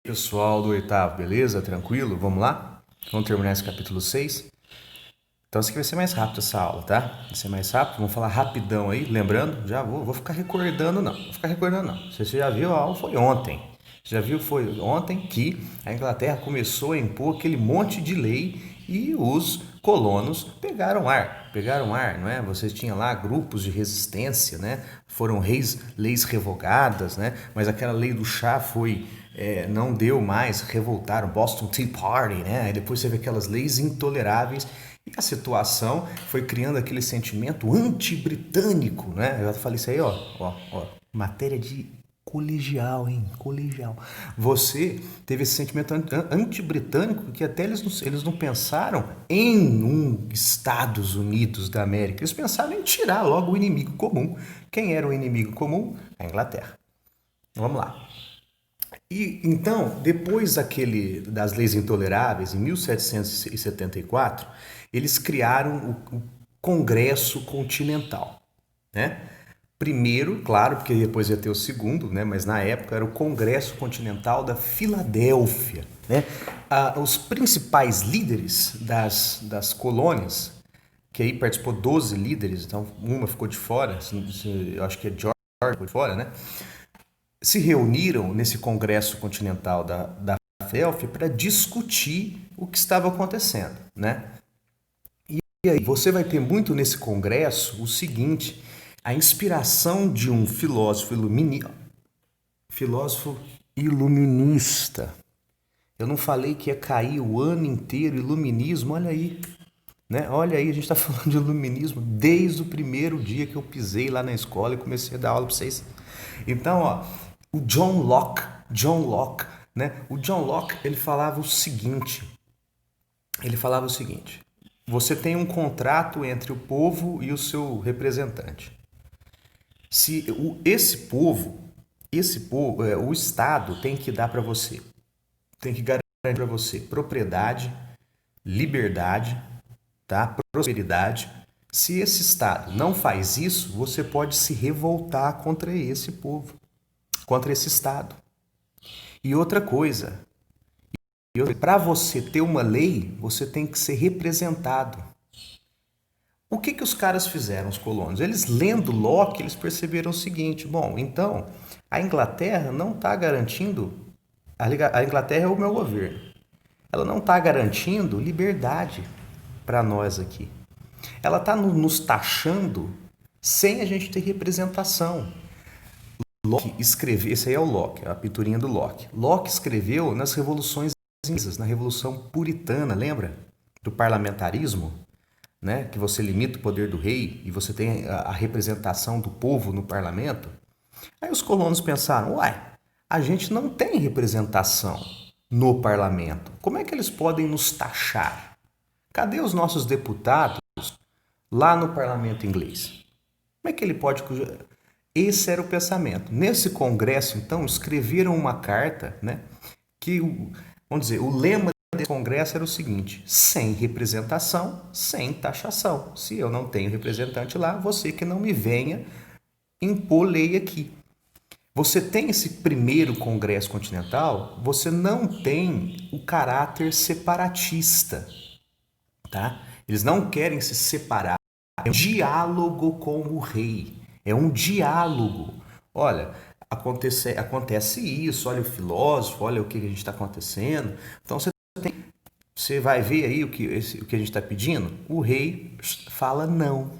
Pessoal do oitavo, beleza? Tranquilo? Vamos lá? Vamos terminar esse capítulo 6. Então, isso aqui vai ser mais rápido essa aula, tá? Vai ser mais rápido, vamos falar rapidão aí. Lembrando, já vou ficar recordando não. Vou ficar recordando não. Você já viu, a aula foi ontem. Você já viu, foi ontem que a Inglaterra começou a impor aquele monte de lei e os colonos pegaram ar, não é? Vocês tinham lá grupos de resistência, né? Foram leis revogadas, né? Mas aquela lei do chá não deu mais, revoltaram, Boston Tea Party, né? Aí depois você vê aquelas leis intoleráveis e a situação foi criando aquele sentimento anti-britânico, né? Eu já falei isso aí, ó, matéria de colegial, hein? Colegial. Você teve esse sentimento anti-britânico que até eles não pensaram em Estados Unidos da América. Eles pensaram em tirar logo o inimigo comum. Quem era o inimigo comum? A Inglaterra. Vamos lá. E então, depois das leis intoleráveis, em 1774, eles criaram o Congresso Continental, né? Primeiro, claro, porque depois ia ter o segundo, né? Mas na época era o Congresso Continental da Filadélfia, né? Os principais líderes das colônias, que aí participou 12 líderes, então uma ficou de fora, eu acho que é George ficou de fora, né? Se reuniram nesse Congresso Continental da Filadélfia para discutir o que estava acontecendo, né? E aí você vai ter muito nesse congresso o seguinte, a inspiração de um filósofo iluminista. Eu não falei que ia cair o ano inteiro iluminismo, olha aí, né? Olha aí, a gente está falando de iluminismo desde o primeiro dia que eu pisei lá na escola e comecei a dar aula para vocês. Então, ó, o John Locke, né? O John Locke, ele falava o seguinte: você tem um contrato entre o povo e o seu representante. Se esse povo, o Estado tem que dar para você, tem que garantir para você propriedade, liberdade, tá? Prosperidade. Se esse Estado não faz isso, você pode se revoltar contra esse povo, contra esse Estado. E outra coisa, para você ter uma lei, você tem que ser representado. O que os caras fizeram, os colonos? Eles lendo Locke, eles perceberam o seguinte: bom, então a Inglaterra não está garantindo, a Inglaterra é o meu governo, ela não está garantindo liberdade para nós aqui. Ela está nos taxando sem a gente ter representação. Locke escreveu, esse aí é o Locke, a pinturinha do Locke. Locke escreveu nas revoluções inglesas, na Revolução Puritana, lembra? Do parlamentarismo, né? Que você limita o poder do rei e você tem a representação do povo no parlamento. Aí os colonos pensaram, uai, a gente não tem representação no parlamento. Como é que eles podem nos taxar? Cadê os nossos deputados lá no parlamento inglês? Como é que ele pode... Esse era o pensamento. Nesse congresso, então, escreveram uma carta, né? Que, vamos dizer, o lema desse congresso era o seguinte: sem representação, sem taxação. Se eu não tenho representante lá, você que não me venha impor lei aqui. Você tem esse primeiro congresso continental, você não tem o caráter separatista, tá? Eles não querem se separar. É um diálogo com o rei. É um diálogo. Olha, acontece isso, olha o filósofo, olha o que a gente está acontecendo. Então você vai ver aí o que a gente está pedindo. O rei fala não.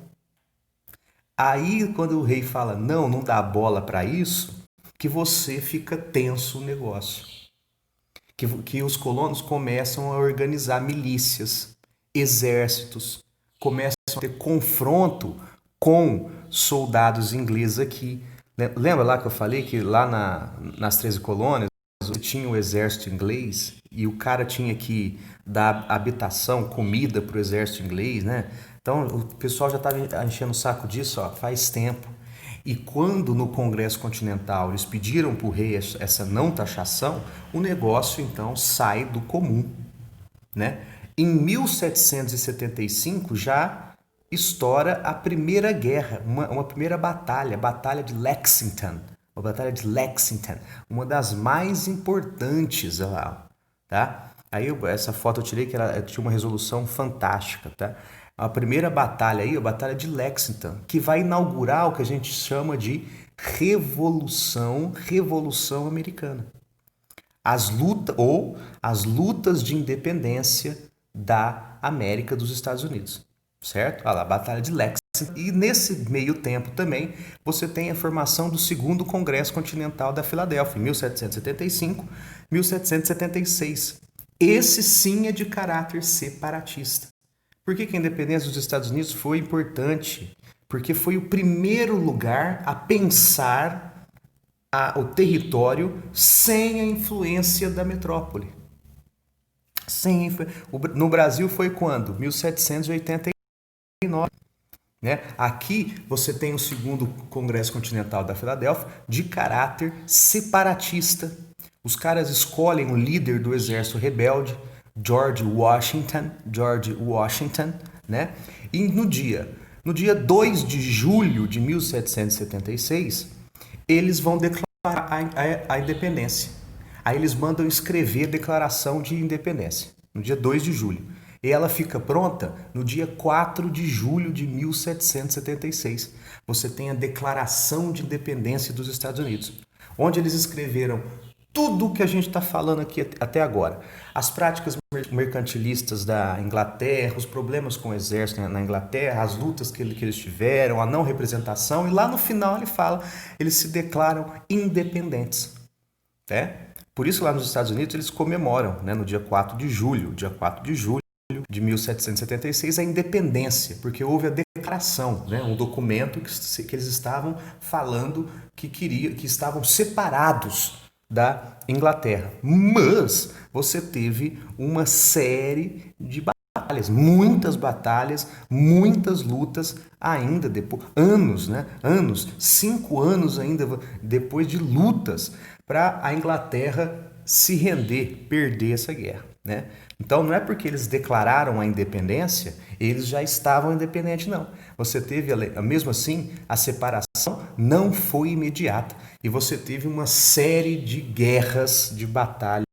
Aí, quando o rei fala não, não dá bola para isso, que você fica tenso o negócio. Que os colonos começam a organizar milícias, exércitos, começam a ter confronto com soldados ingleses aqui. Lembra lá que eu falei que lá nas 13 colônias tinha o exército inglês e o cara tinha que dar habitação, comida para o exército inglês, né? Então o pessoal já estava enchendo o saco disso, ó, faz tempo. E quando no Congresso Continental eles pediram para o rei essa não taxação, o negócio então sai do comum, né? Em 1775 já estoura a primeira guerra, uma primeira batalha, a Batalha de Lexington, a Batalha de Lexington, uma das mais importantes lá, tá? Aí essa foto eu tirei que ela tinha uma resolução fantástica, tá? A primeira batalha aí, a Batalha de Lexington, que vai inaugurar o que a gente chama de Revolução Americana. As lutas de independência da América dos Estados Unidos, certo? Olha lá, a Batalha de Lexington. E nesse meio tempo também você tem a formação do Segundo Congresso Continental da Filadélfia, em 1775, 1776. Esse sim é de caráter separatista. Por que a independência dos Estados Unidos foi importante? Porque foi o primeiro lugar a pensar o território sem a influência da metrópole. No Brasil foi quando? 1789. Né? Aqui você tem o Segundo Congresso Continental da Filadélfia de caráter separatista. Os caras escolhem o líder do exército rebelde, George Washington, né? E no dia 2 de julho de 1776, eles vão declarar a independência. Aí eles mandam escrever a declaração de independência, no dia 2 de julho. E ela fica pronta no dia 4 de julho de 1776. Você tem a Declaração de Independência dos Estados Unidos, onde eles escreveram tudo o que a gente está falando aqui até agora. As práticas mercantilistas da Inglaterra, os problemas com o exército na Inglaterra, as lutas que eles tiveram, a não representação, e lá no final ele fala, eles se declaram independentes. Por isso lá nos Estados Unidos eles comemoram, né, no dia 4 de julho de 1776, a independência, porque houve a declaração, né, um documento que eles estavam falando que estavam separados da Inglaterra. Mas você teve uma série de batalhas, muitas lutas ainda depois, anos, 5 anos ainda depois de lutas para a Inglaterra se render, perder essa guerra, né? Então não é porque eles declararam a independência, eles já estavam independentes, não. Você teve, mesmo assim, a separação não foi imediata. E você teve uma série de guerras, de batalhas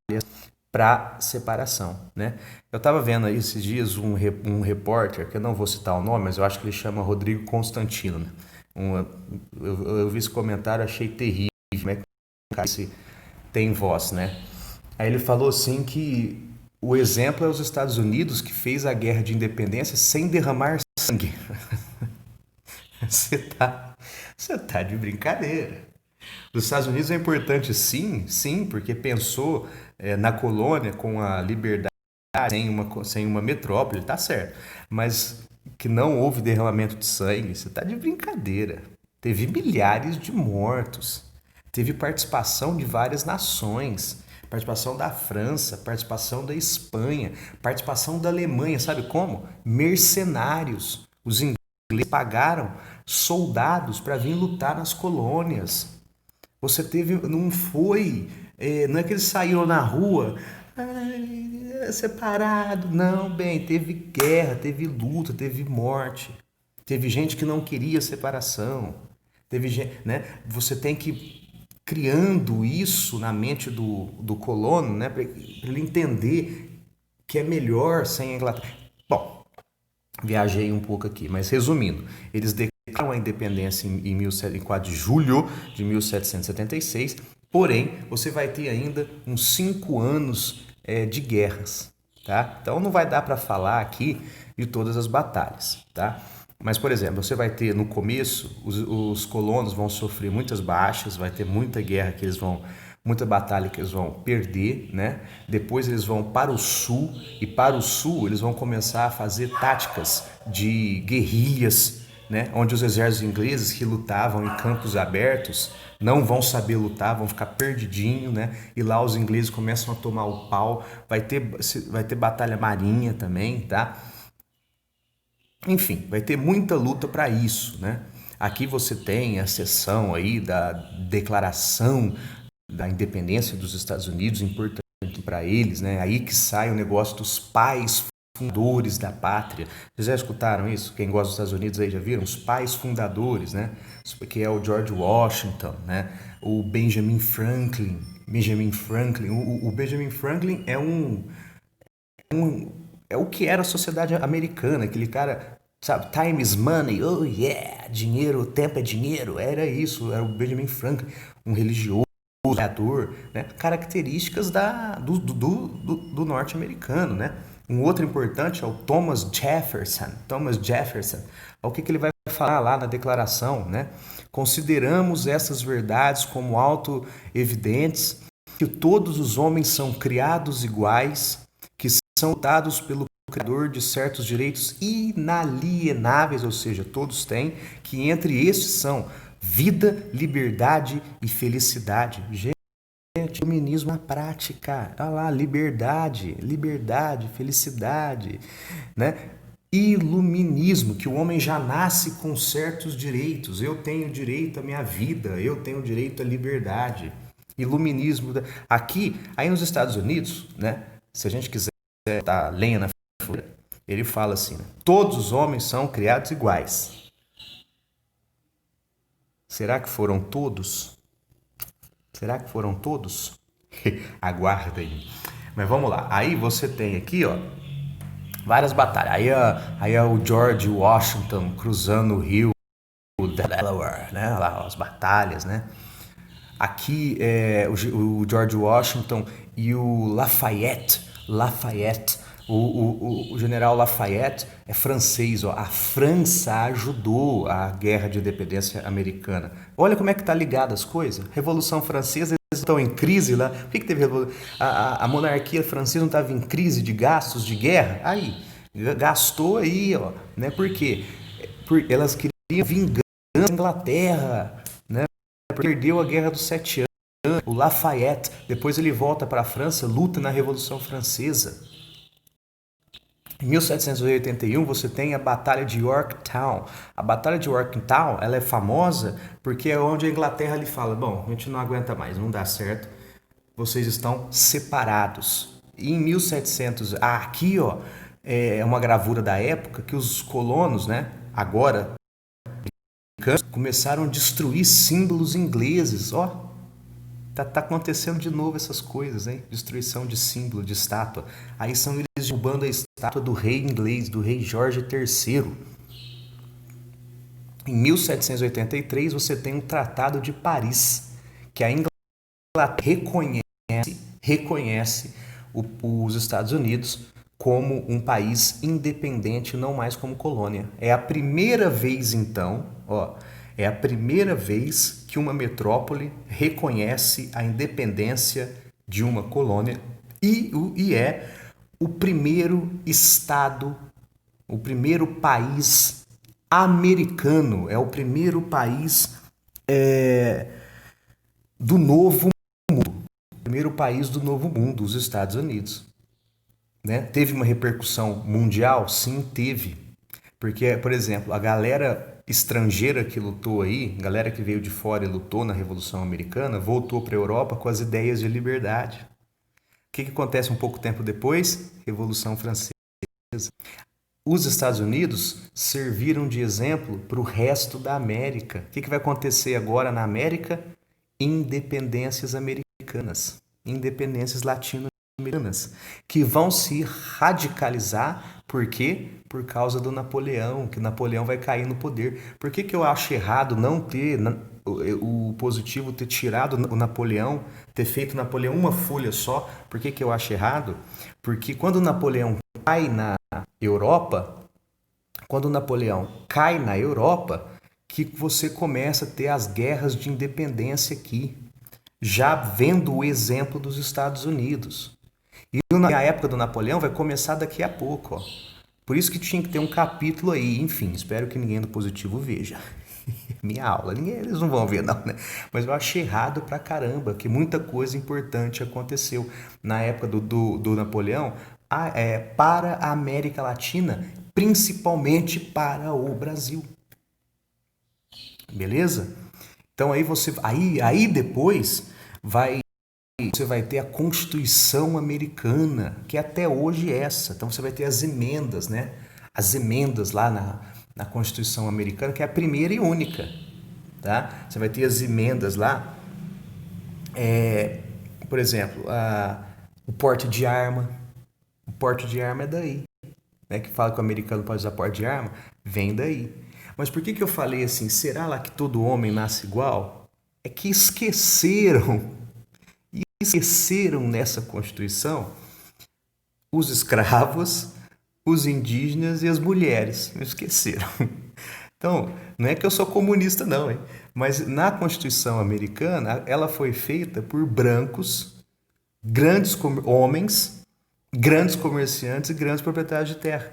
para separação, né? Eu estava vendo aí esses dias um repórter, que eu não vou citar o nome, mas eu acho que ele chama Rodrigo Constantino, né? Eu vi esse comentário, achei terrível, como é que o cara tem voz, né? Aí ele falou assim que o exemplo é os Estados Unidos, que fez a guerra de independência sem derramar sangue. Você tá de brincadeira. Os Estados Unidos é importante sim, porque pensou na colônia com a liberdade, sem uma metrópole, tá certo. Mas que não houve derramamento de sangue, você tá de brincadeira. Teve milhares de mortos, teve participação de várias nações, participação da França, participação da Espanha, participação da Alemanha, sabe como? Mercenários. Os ingleses pagaram soldados para vir lutar nas colônias. Você teve, não é que eles saíram na rua separado, não, bem, teve guerra, teve luta, teve morte, teve gente que não queria separação, teve gente, né? Você tem que criando isso na mente do colono, né, para ele entender que é melhor sem a Inglaterra. Bom, viajei um pouco aqui, mas resumindo, eles declaram a independência em 4 de julho de 1776, porém, você vai ter ainda uns 5 anos de guerras, tá? Então não vai dar para falar aqui de todas as batalhas, tá? Mas, por exemplo, você vai ter no começo, os colonos vão sofrer muitas baixas, vai ter muita guerra muita batalha que eles vão perder, né? Depois eles vão para o sul, e para o sul eles vão começar a fazer táticas de guerrilhas, né? Onde os exércitos ingleses que lutavam em campos abertos não vão saber lutar, vão ficar perdidinho, né? E lá os ingleses começam a tomar o pau, vai ter batalha marinha também, tá? Enfim, vai ter muita luta para isso, né? Aqui você tem a seção aí da Declaração da Independência dos Estados Unidos, importante para eles, né? Aí que sai o negócio dos pais fundadores da pátria. Vocês já escutaram isso? Quem gosta dos Estados Unidos aí já viram? Os pais fundadores, né? Que é o George Washington, né? O Benjamin Franklin. Benjamin Franklin. O Benjamin Franklin é o que era a sociedade americana, aquele cara, sabe, time is money, oh yeah, dinheiro, tempo é dinheiro, era isso, era o Benjamin Franklin, um religioso, ator, né? Características do norte-americano, né? Um outro importante é o Thomas Jefferson. Thomas Jefferson, o que ele vai falar lá na declaração, né? Consideramos essas verdades como auto-evidentes, que todos os homens são criados iguais, que são dotados pelo Criador de certos direitos inalienáveis, ou seja, todos têm, que entre estes são vida, liberdade e felicidade. Gente, iluminismo na prática. Olha lá, liberdade, felicidade, né? Iluminismo, que o homem já nasce com certos direitos. Eu tenho direito à minha vida, eu tenho direito à liberdade. Iluminismo. Aqui, aí nos Estados Unidos, né? Se a gente quiser botar lenha na fogueira, ele fala assim, né? Todos os homens são criados iguais. Será que foram todos? Será que foram todos? Aguarda aí. Mas vamos lá. Aí você tem aqui, ó, várias batalhas. Aí é o George Washington cruzando o rio Delaware, né? Lá, as batalhas, né? Aqui é o George Washington e o Lafayette. O general Lafayette é francês, ó. A França ajudou a guerra de independência americana. Olha como é que tá ligado as coisas. Revolução Francesa, eles estão em crise lá. Por que teve a monarquia francesa não estava em crise de gastos de guerra? Aí, gastou aí, ó, né? Por quê? Elas queriam vingança da Inglaterra, né? Perdeu a Guerra dos Sete Anos. O Lafayette, depois ele volta para a França, luta na Revolução Francesa. Em 1781 você tem a Batalha de Yorktown. A Batalha de Yorktown, ela é famosa porque é onde a Inglaterra lhe fala, bom, a gente não aguenta mais, não dá certo, vocês estão separados. E em 1700, aqui ó, é uma gravura da época que os colonos, né, agora começaram a destruir símbolos ingleses, ó. Tá acontecendo de novo essas coisas, hein? Destruição de símbolo, de estátua. Aí são eles derrubando a estátua do rei inglês, do rei Jorge III. Em 1783 você tem um Tratado de Paris, que a Inglaterra reconhece os Estados Unidos como um país independente, não mais como colônia. É a primeira vez, então, ó, é a primeira vez que uma metrópole reconhece a independência de uma colônia e é o primeiro estado, o primeiro país americano, é o primeiro país do novo mundo, o primeiro país do novo mundo, os Estados Unidos. Né? Teve uma repercussão mundial? Sim, teve. Porque, por exemplo, a galera estrangeira que lutou aí, galera que veio de fora e lutou na Revolução Americana, voltou para a Europa com as ideias de liberdade. O que acontece um pouco tempo depois? Revolução Francesa. Os Estados Unidos serviram de exemplo para o resto da América. O que vai acontecer agora na América? Independências americanas, independências latino-americanas, que vão se radicalizar. Por quê? Por causa do Napoleão, que Napoleão vai cair no poder. Por que eu acho errado não ter o positivo ter tirado o Napoleão, ter feito Napoleão uma folha só? Por que eu acho errado? Porque quando Napoleão cai na Europa, que você começa a ter as guerras de independência aqui, já vendo o exemplo dos Estados Unidos. E a época do Napoleão vai começar daqui a pouco, ó. Por isso que tinha que ter um capítulo aí, enfim, espero que ninguém do Positivo veja minha aula, eles não vão ver não, né? Mas eu achei errado pra caramba, que muita coisa importante aconteceu na época do Napoleão para a América Latina, principalmente para o Brasil. Beleza? Então aí depois você vai ter a Constituição Americana, que até hoje é essa. Então você vai ter as emendas, né? As emendas lá na Constituição Americana, que é a primeira e única, tá? Você vai ter as emendas lá Por exemplo, o porte de arma. O porte de arma é daí. Né? Que fala que o americano pode usar porte de arma, vem daí. Mas por que eu falei assim, será lá que todo homem nasce igual? É que esqueceram nessa Constituição os escravos, os indígenas e as mulheres. Esqueceram. Então, não é que eu sou comunista não, hein? Mas na Constituição americana, ela foi feita por brancos, homens, grandes comerciantes e grandes proprietários de terra.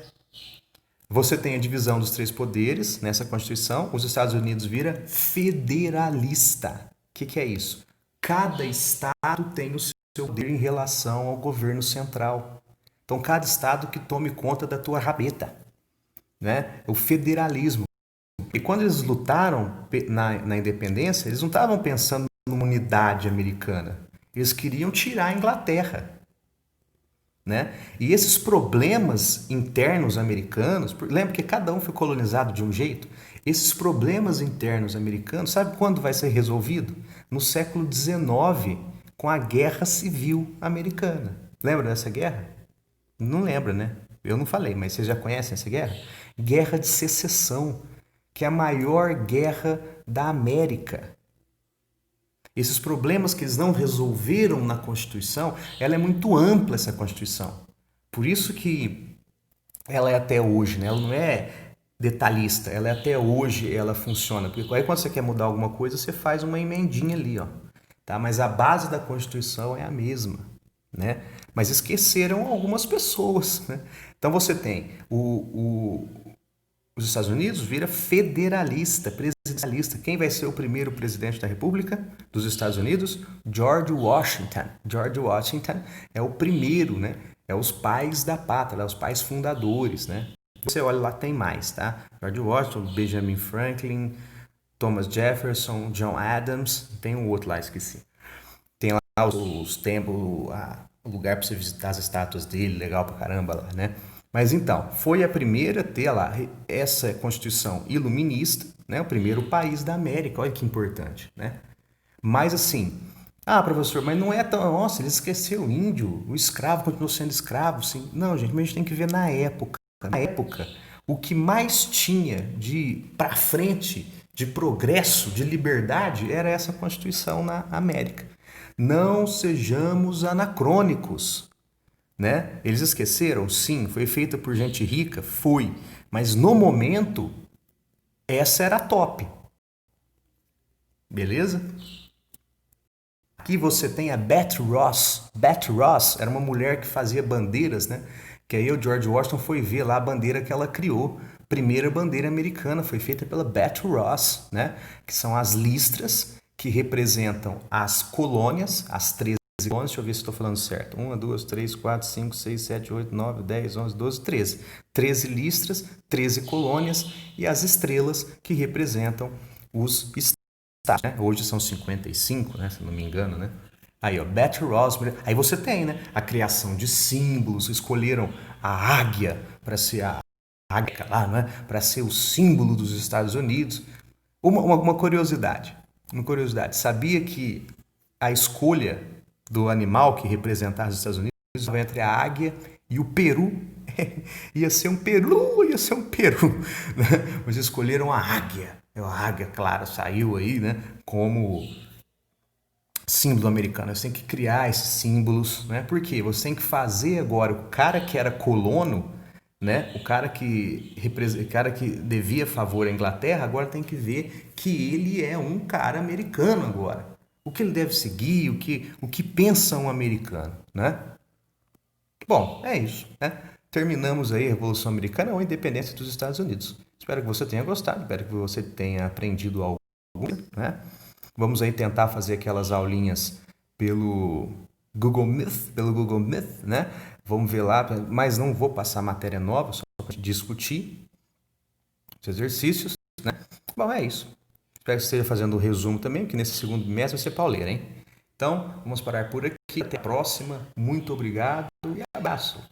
Você tem a divisão dos três poderes nessa Constituição. Os Estados Unidos vira federalista. O que é isso? Cada estado tem o seu poder em relação ao governo central. Então, cada estado que tome conta da tua rabeta. Né? O federalismo. E quando eles lutaram na independência, eles não estavam pensando numa unidade americana. Eles queriam tirar a Inglaterra. Né? E esses problemas internos americanos, lembra que cada um foi colonizado de um jeito? Esses problemas internos americanos, sabe quando vai ser resolvido? No século XIX, com a Guerra Civil Americana. Lembra dessa guerra? Não lembra, né? Eu não falei, mas vocês já conhecem essa guerra? Guerra de Secessão, que é a maior guerra da América. Esses problemas que eles não resolveram na Constituição, ela é muito ampla, essa Constituição. Por isso que ela é até hoje, né? Ela não é detalhista, ela é até hoje, ela funciona. Porque aí quando você quer mudar alguma coisa, você faz uma emendinha ali, ó. Tá? Mas a base da Constituição é a mesma, né? Mas esqueceram algumas pessoas, né? Então você tem os Estados Unidos vira federalista, presidencialista. Quem vai ser o primeiro presidente da República dos Estados Unidos? George Washington. George Washington é o primeiro, né? É os pais da pátria, os pais fundadores, né? Você olha lá, tem mais, tá? George Washington, Benjamin Franklin, Thomas Jefferson, John Adams, tem um outro lá, esqueci. Tem lá os templos, o lugar para você visitar as estátuas dele, legal pra caramba lá, né? Mas então, foi a primeira a ter lá essa Constituição iluminista, né? O primeiro país da América, olha que importante, né? Mas assim, professor, mas não é tão... Nossa, ele esqueceu o índio, o escravo continuou sendo escravo, sim. Não, gente, mas a gente tem que ver na época. Na época, o que mais tinha de para frente, de progresso, de liberdade, era essa Constituição na América. Não sejamos anacrônicos. Né? Eles esqueceram? Sim. Foi feita por gente rica? Foi. Mas no momento, essa era a top. Beleza? Aqui você tem a Beth Ross. Beth Ross era uma mulher que fazia bandeiras, né? Que aí o George Washington foi ver lá a bandeira que ela criou. Primeira bandeira americana foi feita pela Beth Ross, né? Que são as listras que representam as colônias, as 13 colônias, deixa eu ver se estou falando certo. 1, 2, 3, 4, 5, 6, 7, 8, 9, 10, 11, 12, 13. 13 listras, 13 colônias e as estrelas que representam os estados. Né? Hoje são 55, né? Se não me engano, né? Aí, ó, Beth Ross. Aí você tem, né? A criação de símbolos. Escolheram a águia para ser a águia lá, né? Para ser o símbolo dos Estados Unidos. Uma curiosidade. Uma curiosidade. Sabia que a escolha do animal que representava os Estados Unidos estava entre a águia e o peru? Ia ser um peru. Né? Mas escolheram a águia. A águia, claro, saiu aí, né? Como símbolo americano. Você tem que criar esses símbolos, né? Porque você tem que fazer agora o cara que era colono, né? O cara que devia favor à Inglaterra, agora tem que ver que ele é um cara americano agora. O que ele deve seguir, o que pensa um americano, né? Bom, é isso, né? Terminamos aí a Revolução Americana ou a independência dos Estados Unidos. Espero que você tenha gostado, espero que você tenha aprendido algo, né? Vamos aí tentar fazer aquelas aulinhas pelo Google Meet, né? Vamos ver lá, mas não vou passar matéria nova, só para discutir os exercícios, né? Bom, é isso. Espero que você esteja fazendo o resumo também, que nesse segundo mês vai ser pauleira, hein? Então, vamos parar por aqui. Até a próxima. Muito obrigado e abraço.